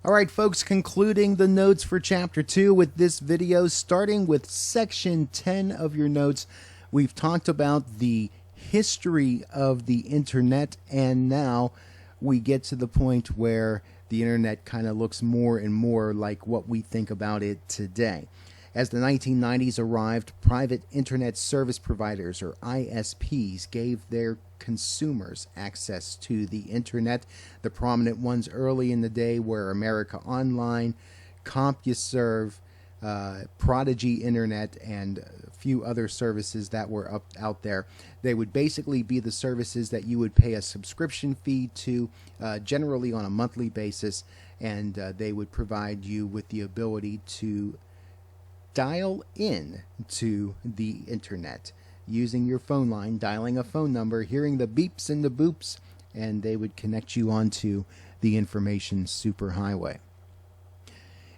All right, folks, concluding the notes for Chapter 2 with this video, starting with Section 10 of your notes. We've talked about the history of the Internet, and now we get to the point where the Internet kind of looks more and more like what we think about it today. As the 1990s arrived, private Internet service providers, or ISPs, gave their consumers access to the Internet. The prominent ones early in the day were America Online, CompuServe, Prodigy Internet, and a few other services that were out there. They would basically be the services that you would pay a subscription fee to, generally on a monthly basis, and they would provide you with the ability to dial in to the Internet using your phone line, dialing a phone number, hearing the beeps and the boops, and they would connect you onto the information superhighway.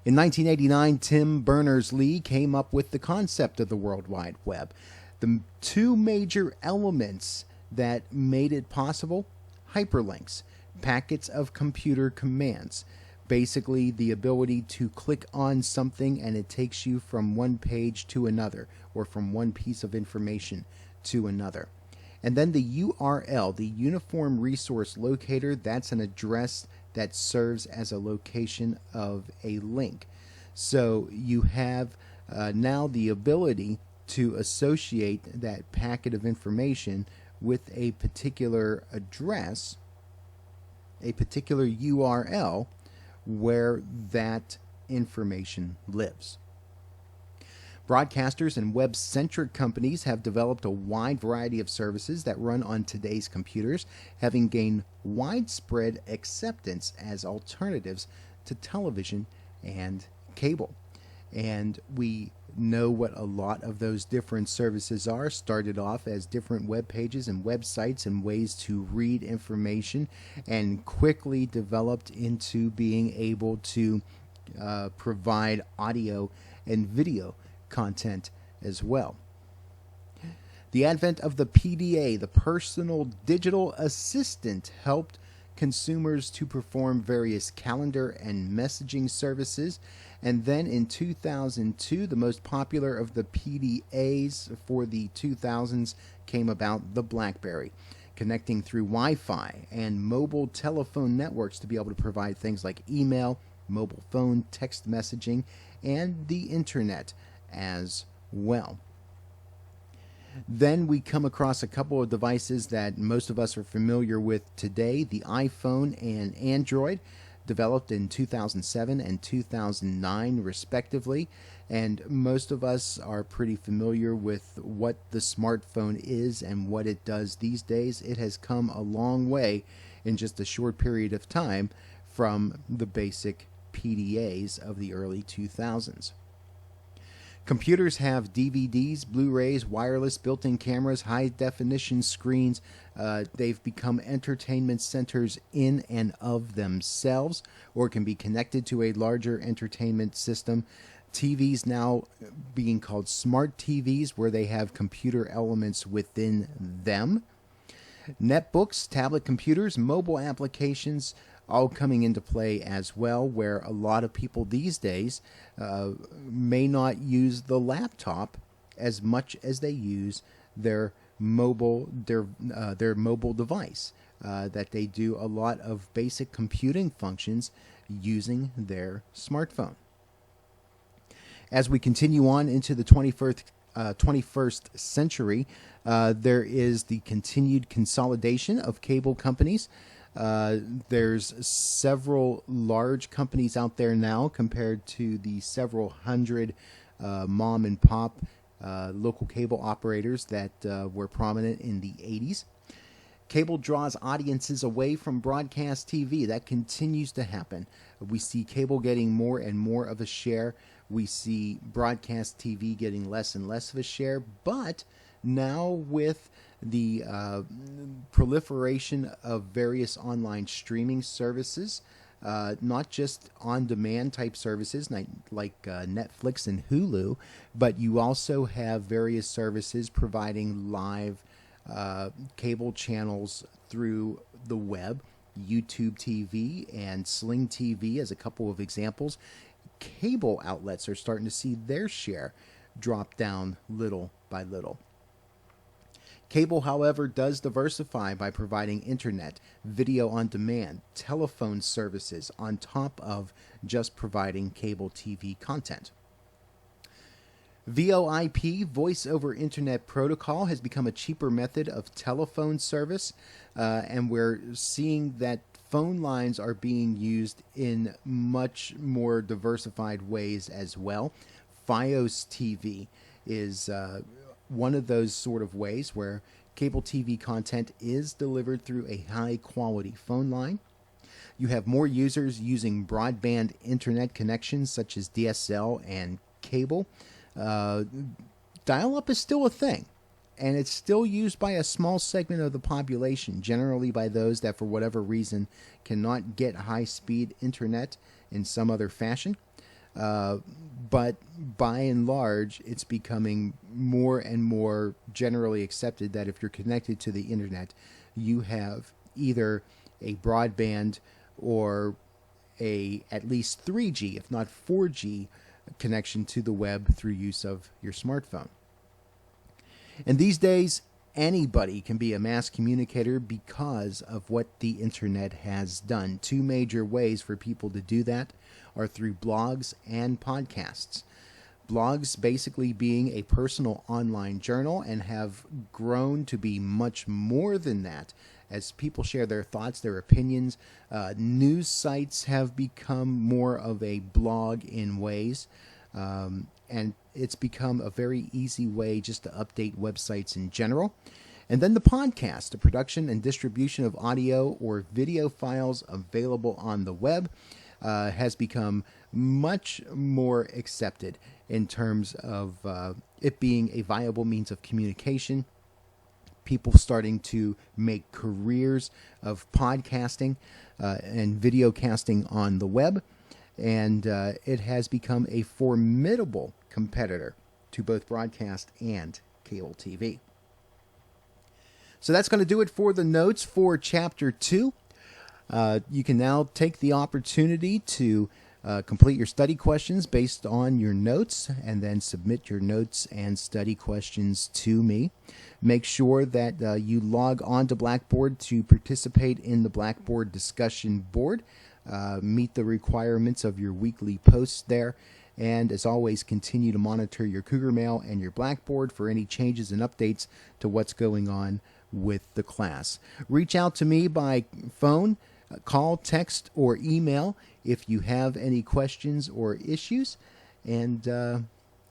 In 1989, Tim Berners-Lee came up with the concept of the World Wide Web. The two major elements that made it possible: hyperlinks, packets of computer commands. Basically, the ability to click on something and it takes you from one page to another, or from one piece of information to another. And then the URL, the Uniform Resource Locator, that's an address that serves as a location of a link. So you have now the ability to associate that packet of information with a particular address, a particular URL, where that information lives. Broadcasters and web-centric companies have developed a wide variety of services that run on today's computers, having gained widespread acceptance as alternatives to television and cable. And we know what a lot of those different services are. Started off as different web pages and websites and ways to read information, and quickly developed into being able to provide audio and video content as well. The advent of the PDA, the Personal Digital Assistant, helped consumers to perform various calendar and messaging services. And then in 2002, the most popular of the PDAs for the 2000s came about: the BlackBerry, connecting through Wi-Fi and mobile telephone networks to be able to provide things like email, mobile phone, text messaging, and the Internet as well. Then we come across a couple of devices that most of us are familiar with today: the iPhone and Android, developed in 2007 and 2009 respectively, and most of us are pretty familiar with what the smartphone is and what it does these days. It has come a long way in just a short period of time from the basic PDAs of the early 2000s. Computers have DVDs, Blu-rays, wireless built-in cameras, high-definition screens. They've become entertainment centers in and of themselves, or can be connected to a larger entertainment system. TVs now being called smart TVs, where they have computer elements within them. Netbooks, tablet computers, mobile applications, all coming into play as well, where a lot of people these days may not use the laptop as much as they use their mobile device, that they do a lot of basic computing functions using their smartphone. As we continue on into the 21st century, there is the continued consolidation of cable companies. There's several large companies out there now compared to the several hundred mom and pop local cable operators that were prominent in the 80s. Cable draws audiences away from broadcast TV. That continues to happen. We see cable getting more and more of a share. We see broadcast TV getting less and less of a share. But now with the proliferation of various online streaming services, not just on-demand type services like Netflix and Hulu, but you also have various services providing live cable channels through the web, YouTube TV and Sling TV as a couple of examples. Cable outlets are starting to see their share drop down little by little. Cable, however, does diversify by providing internet, video on demand, telephone services on top of just providing cable TV content. VoIP, Voice over Internet Protocol, has become a cheaper method of telephone service, and we're seeing that phone lines are being used in much more diversified ways as well. Fios TV is one of those sort of ways where cable TV content is delivered through a high-quality phone line. You have more users using broadband internet connections such as DSL and cable. Dial-up is still a thing, and it's still used by a small segment of the population, generally by those that for whatever reason cannot get high-speed internet in some other fashion. But by and large, it's becoming more and more generally accepted that if you're connected to the internet, you have either a broadband or a at least 3G, if not 4G, connection to the web through use of your smartphone. And these days, anybody can be a mass communicator because of what the internet has done. Two major ways for people to do that are through blogs and podcasts. Blogs basically being a personal online journal and have grown to be much more than that as people share their thoughts, their opinions. News sites have become more of a blog in ways, and it's become a very easy way just to update websites in general. And then the podcast, the production and distribution of audio or video files available on the web, has become much more accepted in terms of it being a viable means of communication. People starting to make careers of podcasting and video casting on the web, and it has become a formidable competitor to both broadcast and cable TV. So that's going to do it for the notes for Chapter 2. You can now take the opportunity to complete your study questions based on your notes and then submit your notes and study questions to me. Make sure that you log on to Blackboard to participate in the Blackboard discussion board. Meet the requirements of your weekly posts there. And as always, continue to monitor your Cougar Mail and your Blackboard for any changes and updates to what's going on with the class. Reach out to me by phone, call, text, or email if you have any questions or issues, and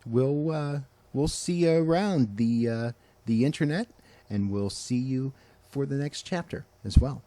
we'll see you around the internet, and we'll see you for the next chapter as well.